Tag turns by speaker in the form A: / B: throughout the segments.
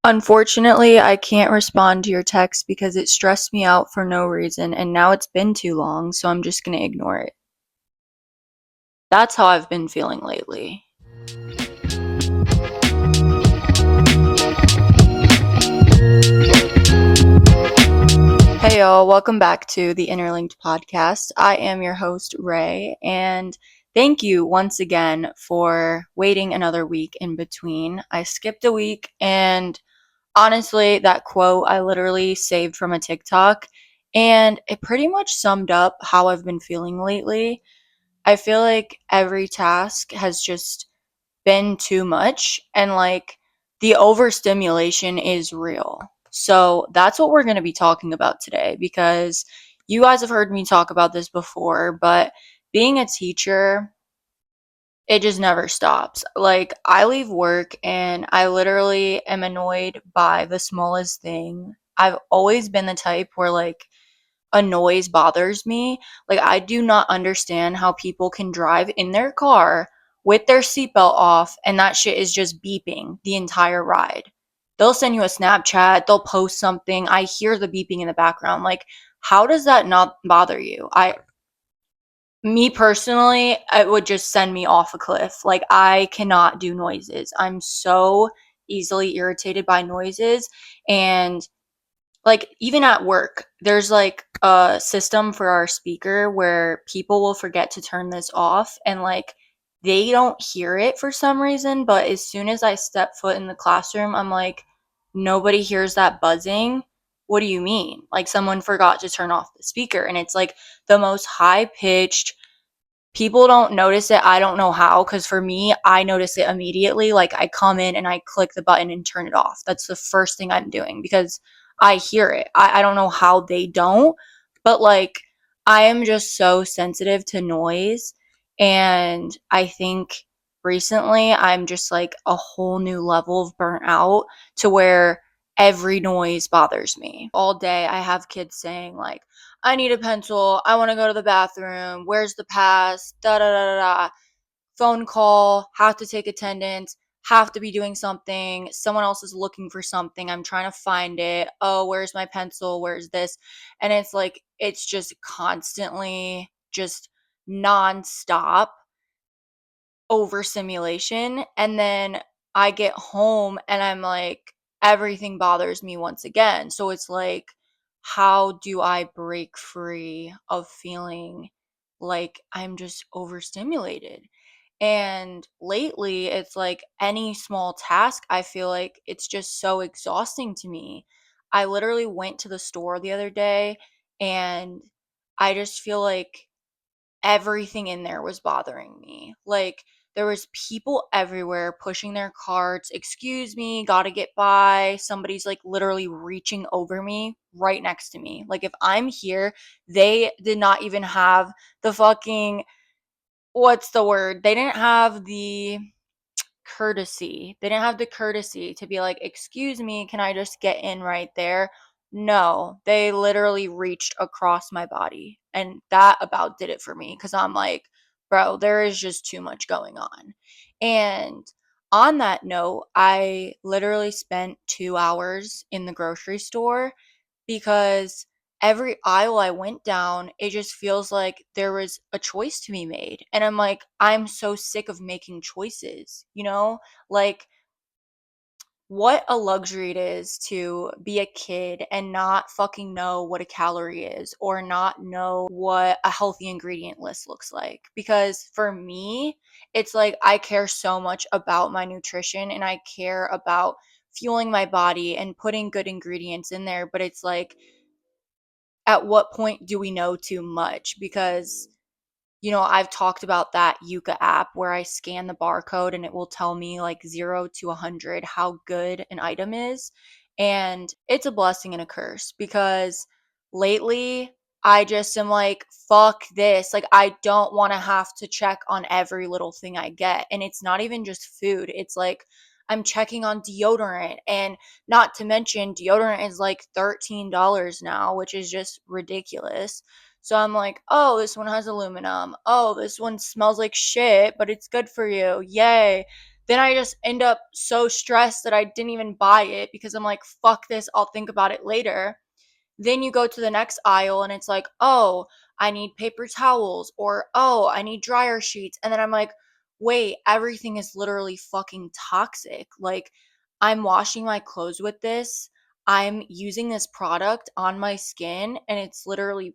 A: Unfortunately, I can't respond to your text because it stressed me out for no reason, and now it's been too long, so I'm just gonna ignore it. That's how I've been feeling lately. Hey y'all, welcome back to the Interlinked podcast. I am your host, Ray, and thank you once again for waiting another week in between. I skipped a week, and honestly, that quote I literally saved from a TikTok, and it pretty much summed up how I've been feeling lately. I feel like every task has just been too much, and like the overstimulation is real. So that's what we're going to be talking about today because you guys have heard me talk about this before, but being a teacher, it just never stops. Like, I leave work and I literally am annoyed by the smallest thing. I've always been the type where, like, a noise bothers me. Like, I do not understand how people can drive in their car with their seatbelt off and that shit is just beeping the entire ride. They'll send you a Snapchat, they'll post something. I hear the beeping in the background. Like, how does that not bother you? Me personally, it would just send me off a cliff. Like, I cannot do noises. I'm so easily irritated by noises. And like, even at work, there's like a system for our speaker where people will forget to turn this off and like they don't hear it for some reason. But as soon as I step foot in the classroom, I'm like, nobody hears that buzzing. What do you mean? Like, someone forgot to turn off the speaker. And it's like the most high pitched. People don't notice it. I don't know how, because for me, I notice it immediately. Like, I come in and I click the button and turn it off. That's the first thing I'm doing because I hear it. I don't know how they don't, but like, I am just so sensitive to noise. And I think recently I'm just like a whole new level of burnt out to where every noise bothers me. All day, I have kids saying, like, I need a pencil. I want to go to the bathroom. Where's the pass? Da da da da da. Phone call. Have to take attendance. Have to be doing something. Someone else is looking for something. I'm trying to find it. Oh, where's my pencil? Where's this? And it's like, it's just constantly, just nonstop overstimulation. And then I get home and I'm like, everything bothers me once again. So it's like, how do I break free of feeling like I'm just overstimulated? And lately, it's like any small task, I feel like it's just so exhausting to me. I literally went to the store the other day and I just feel like everything in there was bothering me. Like, there was people everywhere pushing their carts. Excuse me, gotta get by. Somebody's like literally reaching over me right next to me. Like, if I'm here, they did not even have the fucking, what's the word? They didn't have the courtesy. They didn't have the courtesy to be like, excuse me, can I just get in right there? No, they literally reached across my body. And that about did it for me because I'm like, bro, there is just too much going on. And on that note, I literally spent 2 hours in the grocery store because every aisle I went down, it just feels like there was a choice to be made. And I'm like, I'm so sick of making choices, you know? Like, what a luxury it is to be a kid and not fucking know what a calorie is or not know what a healthy ingredient list looks like. Because for me, it's like I care so much about my nutrition and I care about fueling my body and putting good ingredients in there. But it's like, at what point do we know too much? Because, I've talked about that Yuka app where I scan the barcode and it will tell me like 0 to 100 how good an item is. And it's a blessing and a curse because lately I just am like, fuck this. Like, I don't want to have to check on every little thing I get. And it's not even just food, it's like, I'm checking on deodorant, and not to mention deodorant is like $13 now, which is just ridiculous. So I'm like, oh, this one has aluminum. Oh, this one smells like shit, but it's good for you. Yay. then I just end up so stressed that I didn't even buy it because I'm like, fuck this, I'll think about it later. Then you go to the next aisle and it's like, oh, I need paper towels, or oh, I need dryer sheets. And then I'm like, wait, everything is literally fucking toxic. Like, I'm washing my clothes with this. I'm using this product on my skin and it's literally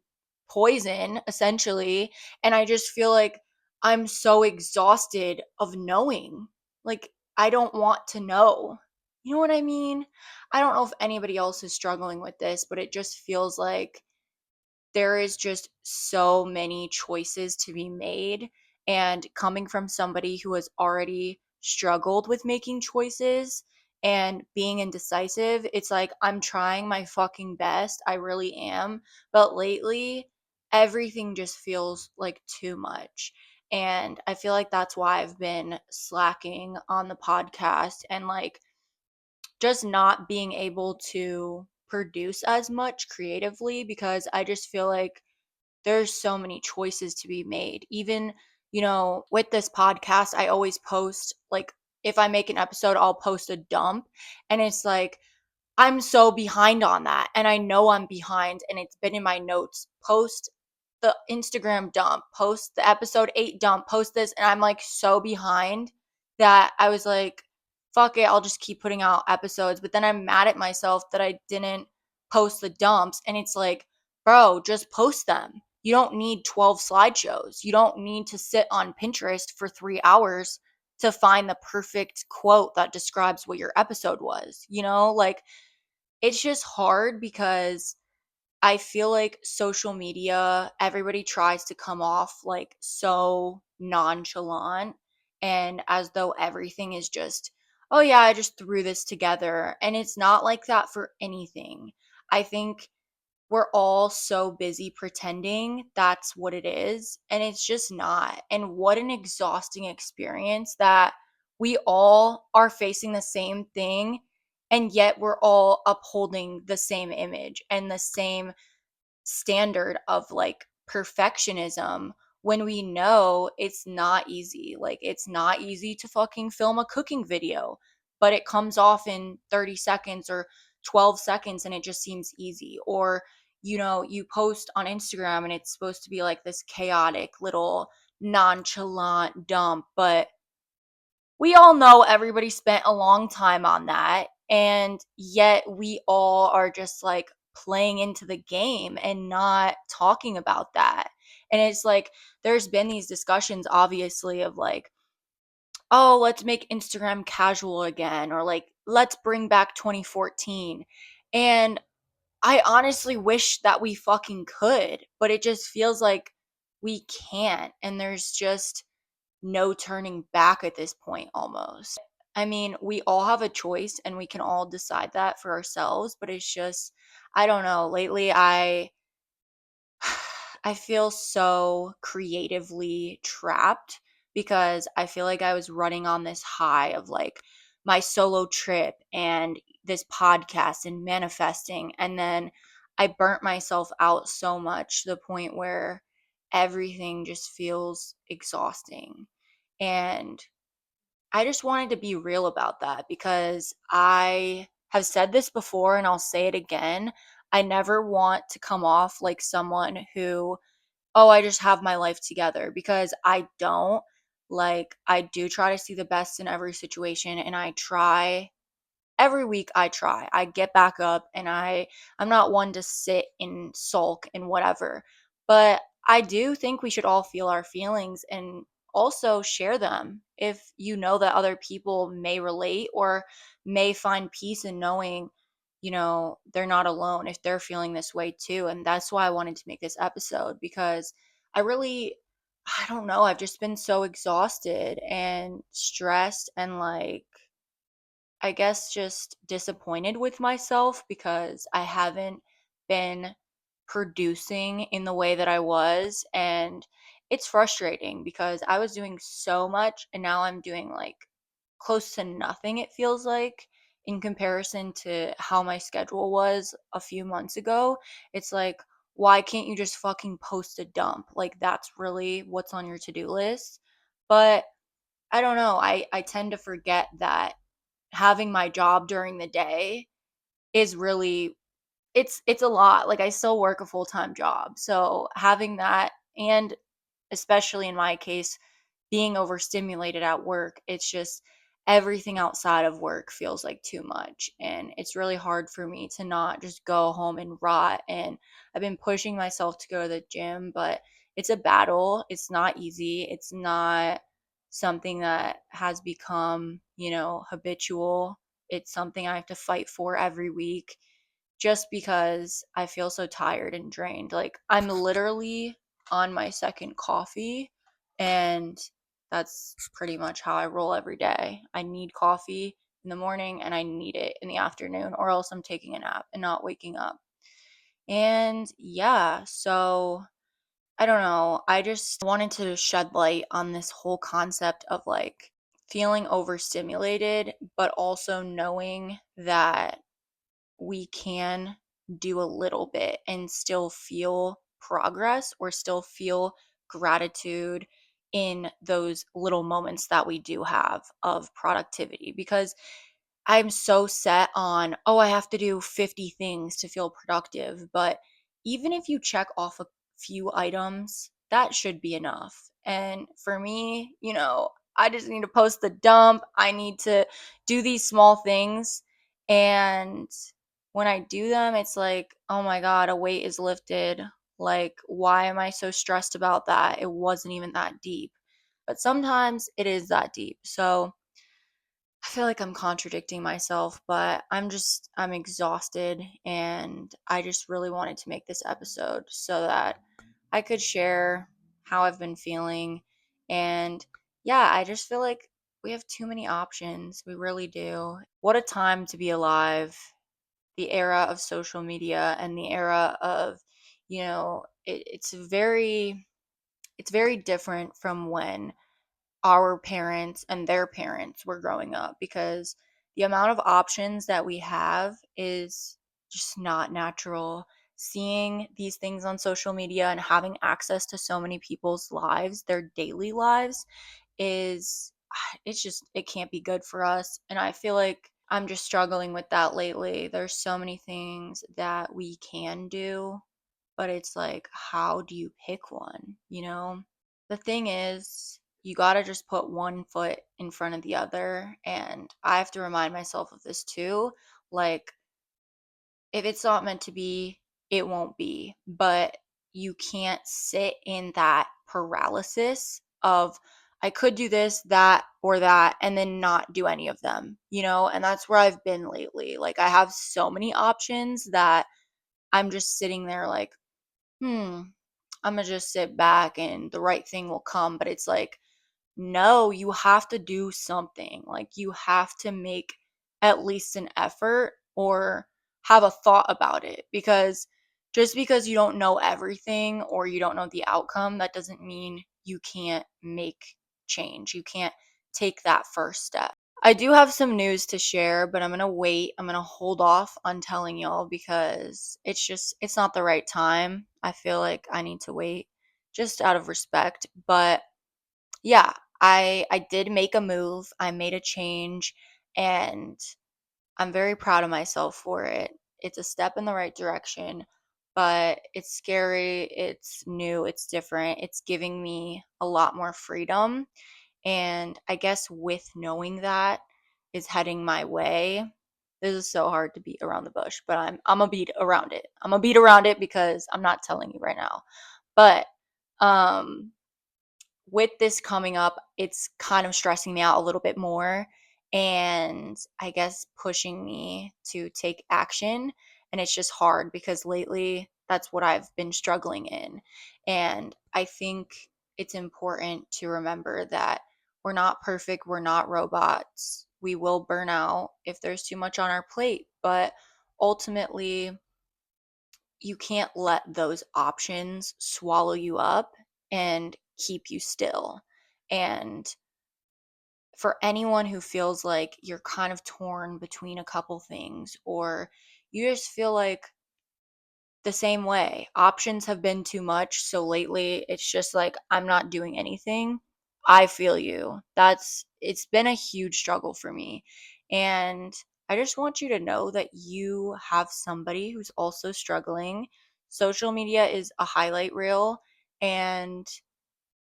A: poison, essentially. And I just feel like I'm so exhausted of knowing. Like, I don't want to know. You know what I mean? I don't know if anybody else is struggling with this, but it just feels like there is just so many choices to be made. And coming from somebody who has already struggled with making choices and being indecisive, it's like I'm trying my fucking best. I really am. But lately, everything just feels like too much. And I feel like that's why I've been slacking on the podcast and like just not being able to produce as much creatively because I just feel like there's so many choices to be made. Even, with this podcast, I always post like if I make an episode, I'll post a dump and it's like I'm so behind on that. And I know I'm behind and it's been in my notes. Post the Instagram dump, post the episode 8 dump, post this. And I'm like so behind that I was like, fuck it, I'll just keep putting out episodes. But then I'm mad at myself that I didn't post the dumps. And it's like, bro, just post them. You don't need 12 slideshows. You don't need to sit on Pinterest for 3 hours to find the perfect quote that describes what your episode was. Like it's just hard because I feel like social media, everybody tries to come off like so nonchalant and as though everything is just, oh yeah, I just threw this together. And it's not like that for anything. I think we're all so busy pretending that's what it is, and it's just not. And what an exhausting experience that we all are facing the same thing, and yet we're all upholding the same image and the same standard of like perfectionism when we know it's not easy. Like, it's not easy to fucking film a cooking video, but it comes off in 30 seconds or 12 seconds and it just seems easy. Or, you post on Instagram and it's supposed to be like this chaotic little nonchalant dump, but we all know everybody spent a long time on that, and yet we all are just like playing into the game and not talking about that. And it's like there's been these discussions obviously of like, oh, let's make Instagram casual again, or like let's bring back 2014. And I honestly wish that we fucking could, but it just feels like we can't, and there's just no turning back at this point almost. I mean, we all have a choice and we can all decide that for ourselves, but it's just I don't know, lately I feel so creatively trapped because I feel like I was running on this high of like my solo trip and this podcast and manifesting, and then I burnt myself out so much to the point where everything just feels exhausting. And I just wanted to be real about that because I have said this before and I'll say it again. I never want to come off like someone who, oh, I just have my life together, because I don't. Like, I do try to see the best in every situation and I try every week. I try. I get back up and I'm not one to sit and sulk and whatever. But I do think we should all feel our feelings and also share them if you know that other people may relate or may find peace in knowing, they're not alone if they're feeling this way too. And that's why I wanted to make this episode, because I really I don't know, I've just been so exhausted and stressed and like I guess just disappointed with myself because I haven't been producing in the way that I was. And it's frustrating because I was doing so much and now I'm doing like close to nothing, it feels like, in comparison to how my schedule was a few months ago. It's like, why can't you just fucking post a dump? Like, that's really what's on your to do list. But I don't know, I tend to forget that having my job during the day is really it's a lot. Like, I still work a full-time job. So having that, and especially in my case, being overstimulated at work, it's just everything outside of work feels like too much. And it's really hard for me to not just go home and rot. And I've been pushing myself to go to the gym, but it's a battle. It's not easy. It's not something that has become, habitual. It's something I have to fight for every week just because I feel so tired and drained. Like, I'm literally on my second coffee, and that's pretty much how I roll every day. I need coffee in the morning and I need it in the afternoon, or else I'm taking a nap and not waking up. And yeah, so I don't know. I just wanted to shed light on this whole concept of like feeling overstimulated, but also knowing that we can do a little bit and still feel progress or still feel gratitude in those little moments that we do have of productivity. Because I'm so set on, oh, I have to do 50 things to feel productive. But even if you check off a few items, that should be enough. And for me, I just need to post the dump. I need to do these small things. And when I do them, it's like, oh my God, a weight is lifted. Like, why am I so stressed about that? It wasn't even that deep. But sometimes it is that deep. So, I feel like I'm contradicting myself, but I'm exhausted, and I just really wanted to make this episode so that I could share how I've been feeling. And yeah, I just feel like we have too many options. We really do. What a time to be alive. The era of social media and the era of, it's very different from when our parents and their parents were growing up, because the amount of options that we have is just not natural. Seeing these things on social media and having access to so many people's lives, their daily lives, is it can't be good for us. And I feel like I'm just struggling with that lately. There's so many things that we can do, but it's like, how do you pick one, The thing is, you got to just put one foot in front of the other. And I have to remind myself of this too. Like, if it's not meant to be, it won't be. But you can't sit in that paralysis of, I could do this, that, or that, and then not do any of them, And that's where I've been lately. Like, I have so many options that I'm just sitting there like, I'm gonna just sit back and the right thing will come. But it's like, no, you have to do something. Like, you have to make at least an effort or have a thought about it, because just because you don't know everything or you don't know the outcome, that doesn't mean you can't make change. You can't take that first step. I do have some news to share, but I'm going to wait. I'm going to hold off on telling y'all because it's not the right time. I feel like I need to wait just out of respect. But yeah, I did make a move. I made a change, and I'm very proud of myself for it. It's a step in the right direction, but it's scary, it's new, it's different. It's giving me a lot more freedom. And I guess with knowing that is heading my way, this is so hard to beat around the bush, but I'm a beat around it. I'm a beat around it because I'm not telling you right now. But um with this coming up, it's kind of stressing me out a little bit more, and I guess pushing me to take action. And it's just hard because lately that's what I've been struggling in. And I think it's important to remember that we're not perfect, we're not robots. We will burn out if there's too much on our plate, but ultimately, you can't let those options swallow you up and keep you still. And for anyone who feels like you're kind of torn between a couple things, or you just feel like the same way, options have been too much, so lately it's just like I'm not doing anything. I feel you. It's been a huge struggle for me. And I just want you to know that you have somebody who's also struggling. Social media is a highlight reel, and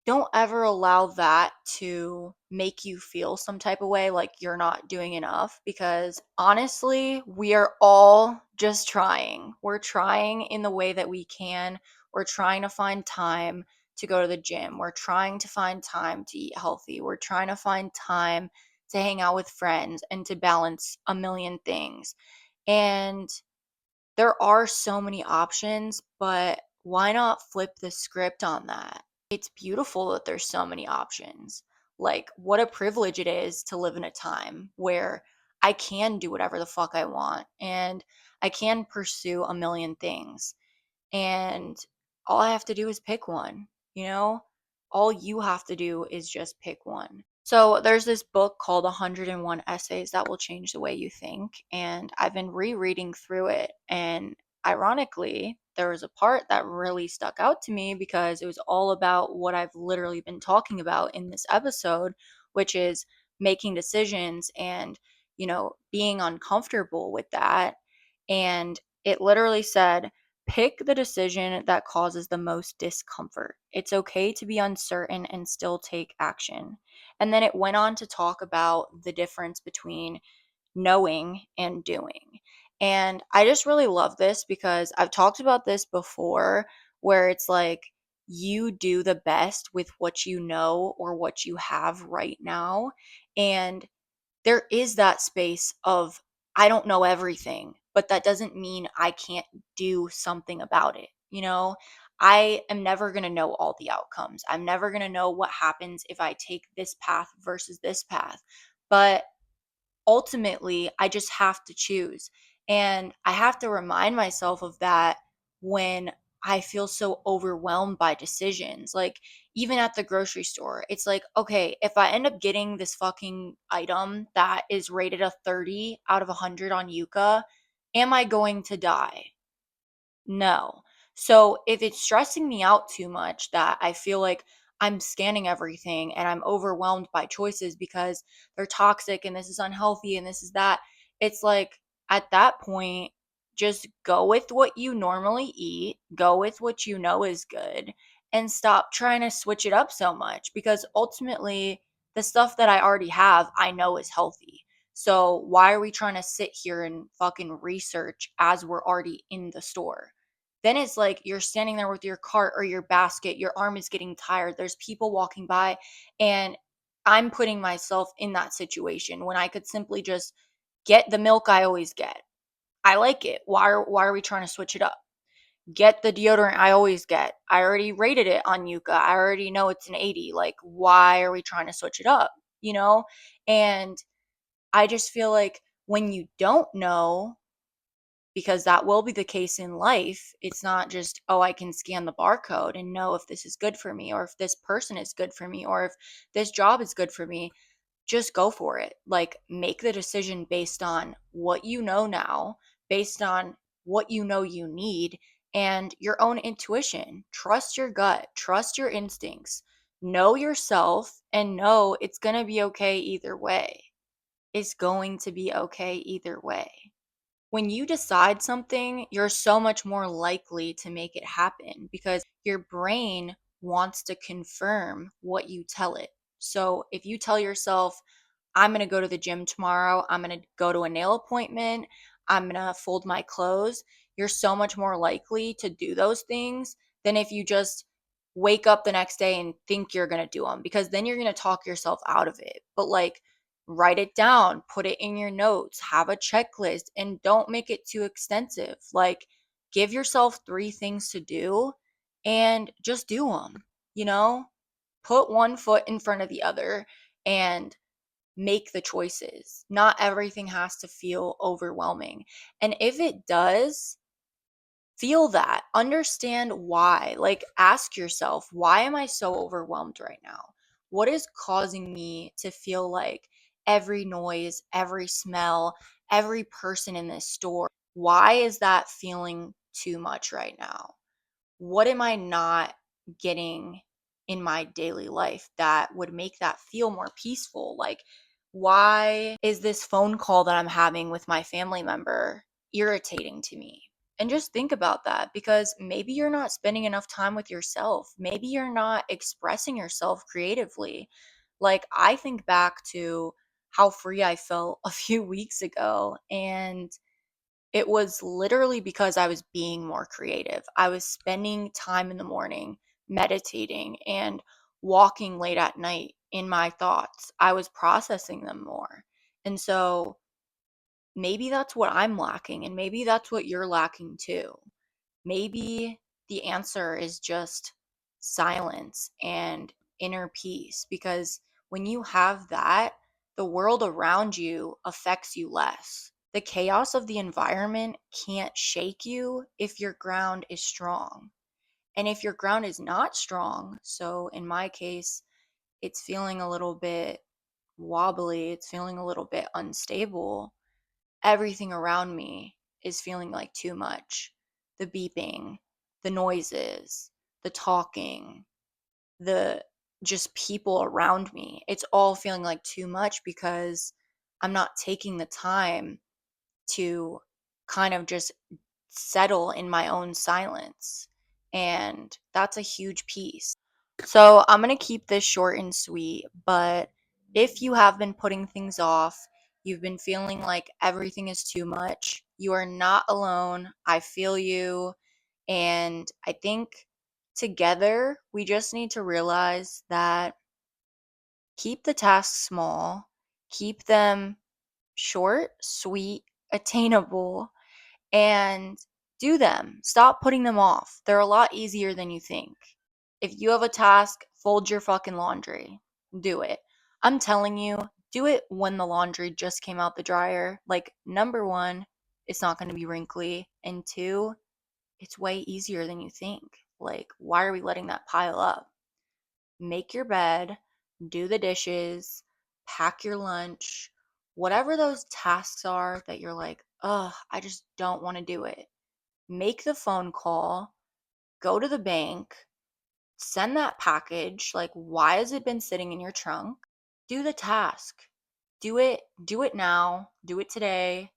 A: don't ever allow that to make you feel some type of way like you're not doing enough, because honestly, we are all just trying. We're trying in the way that we can. We're trying to find time to go to the gym. We're trying to find time to eat healthy. We're trying to find time to hang out with friends and to balance a million things. And there are so many options, but why not flip the script on that? It's beautiful that there's so many options. Like, what a privilege it is to live in a time where I can do whatever the fuck I want and I can pursue a million things. And all I have to do is pick one, you know? All you have to do is just pick one. So there's this book called 101 Essays That Will Change the Way You Think, and I've been rereading through it. And ironically, there was a part that really stuck out to me because it was all about what I've literally been talking about in this episode, which is making decisions and, being uncomfortable with that. And it literally said, pick the decision that causes the most discomfort. It's okay to be uncertain and still take action. And then it went on to talk about the difference between knowing and doing. And I just really love this because I've talked about this before, where it's like you do the best with what you know or what you have right now. And there is that space of, I don't know everything, but that doesn't mean I can't do something about it. I am never going to know all the outcomes. I'm never going to know what happens if I take this path versus this path. But ultimately, I just have to choose. And I have to remind myself of that when I feel so overwhelmed by decisions. Like, even at the grocery store, it's like, okay, if I end up getting this fucking item that is rated a 30 out of 100 on Yuka, am I going to die? No. So if it's stressing me out too much that I feel like I'm scanning everything and I'm overwhelmed by choices because they're toxic and this is unhealthy and this is that, it's like at that point, just go with what you normally eat, go with what you know is good, and stop trying to switch it up so much, because ultimately, the stuff that I already have, I know is healthy. So why are we trying to sit here and fucking research as we're already in the store? Then it's like you're standing there with your cart or your basket, your arm is getting tired, there's people walking by, and I'm putting myself in that situation when I could simply just get the milk I always get. I like it. Why are we trying to switch it up? Get the deodorant I always get. I already rated it on Yuka. I already know it's an 80. Like, why are we trying to switch it up? You know? And I just feel like when you don't know, because that will be the case in life. It's not just, oh, I can scan the barcode and know if this is good for me or if this person is good for me or if this job is good for me. Just go for it. Like, make the decision based on what you know now, based on what you know you need, and your own intuition. Trust your gut, trust your instincts, know yourself, and know it's going to be okay either way. It's going to be okay either way. When you decide something, you're so much more likely to make it happen because your brain wants to confirm what you tell it. So if you tell yourself, I'm going to go to the gym tomorrow, I'm going to go to a nail appointment, I'm going to fold my clothes, you're so much more likely to do those things than if you just wake up the next day and think you're going to do them, because then you're going to talk yourself out of it. But like, write it down, put it in your notes, have a checklist, and don't make it too extensive. Like, give yourself 3 things to do and just do them, you know? Put one foot in front of the other and make the choices. Not everything has to feel overwhelming. And if it does, feel that, understand why. Like, ask yourself, why am I so overwhelmed right now? What is causing me to feel like every noise, every smell, every person in this store, why is that feeling too much right now? What am I not getting in my daily life that would make that feel more peaceful. Like, why is this phone call that I'm having with my family member irritating to me? And just think about that, because maybe you're not spending enough time with yourself. Maybe you're not expressing yourself creatively. Like, I think back to how free I felt a few weeks ago, and it was literally because I was being more creative. I was spending time in the morning meditating and walking late at night in my thoughts. I was processing them more. And so maybe that's what I'm lacking, and maybe that's what you're lacking too. Maybe the answer is just silence and inner peace, because when you have that, the world around you affects you less. The chaos of the environment can't shake you if your ground is strong. And if your ground is not strong, so in my case, it's feeling a little bit wobbly, it's feeling a little bit unstable, everything around me is feeling like too much. The beeping, the noises, the talking, the just people around me. It's all feeling like too much because I'm not taking the time to kind of just settle in my own silence. And that's a huge piece. So I'm going to keep this short and sweet, but if you have been putting things off, you've been feeling like everything is too much, you are not alone. I feel you. And I think together we just need to realize that keep the tasks small, keep them short, sweet, attainable, and do them. Stop putting them off. They're a lot easier than you think. If you have a task, fold your fucking laundry. Do it. I'm telling you, do it when the laundry just came out the dryer. Like, number one, it's not going to be wrinkly. And two, it's way easier than you think. Like, why are we letting that pile up? Make your bed, do the dishes, pack your lunch, whatever those tasks are that you're like, ugh, I just don't want to do it. Make the phone call, go to the bank, send that package. Like, why has it been sitting in your trunk? Do the task. Do it now, do it today.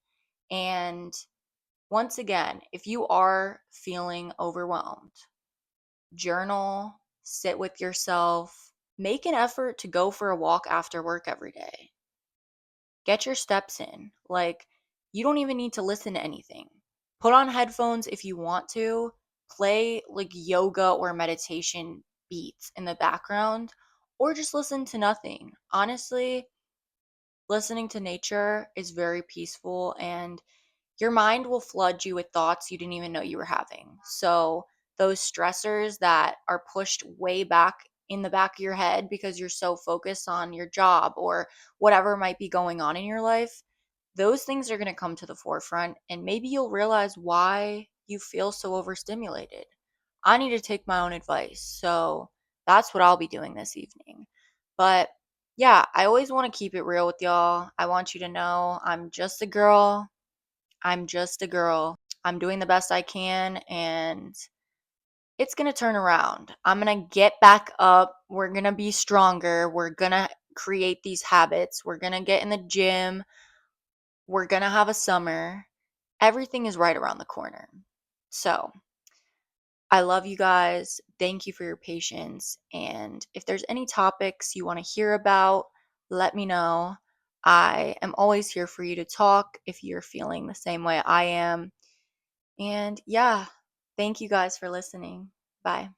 A: And once again, if you are feeling overwhelmed, journal, sit with yourself, make an effort to go for a walk after work every day. Get your steps in. Like, you don't even need to listen to anything. Put on headphones if you want to. Play like yoga or meditation beats in the background, or just listen to nothing. Honestly, listening to nature is very peaceful, and your mind will flood you with thoughts you didn't even know you were having. So, those stressors that are pushed way back in the back of your head because you're so focused on your job or whatever might be going on in your life, those things are going to come to the forefront, and maybe you'll realize why you feel so overstimulated. I need to take my own advice. So, that's what I'll be doing this evening. But yeah, I always want to keep it real with y'all. I want you to know I'm just a girl. I'm just a girl. I'm doing the best I can, and it's going to turn around. I'm going to get back up. We're going to be stronger. We're going to create these habits. We're going to get in the gym. We're going to have a summer. Everything is right around the corner. So, I love you guys. Thank you for your patience. And if there's any topics you want to hear about, let me know. I am always here for you to talk if you're feeling the same way I am. And yeah, thank you guys for listening. Bye.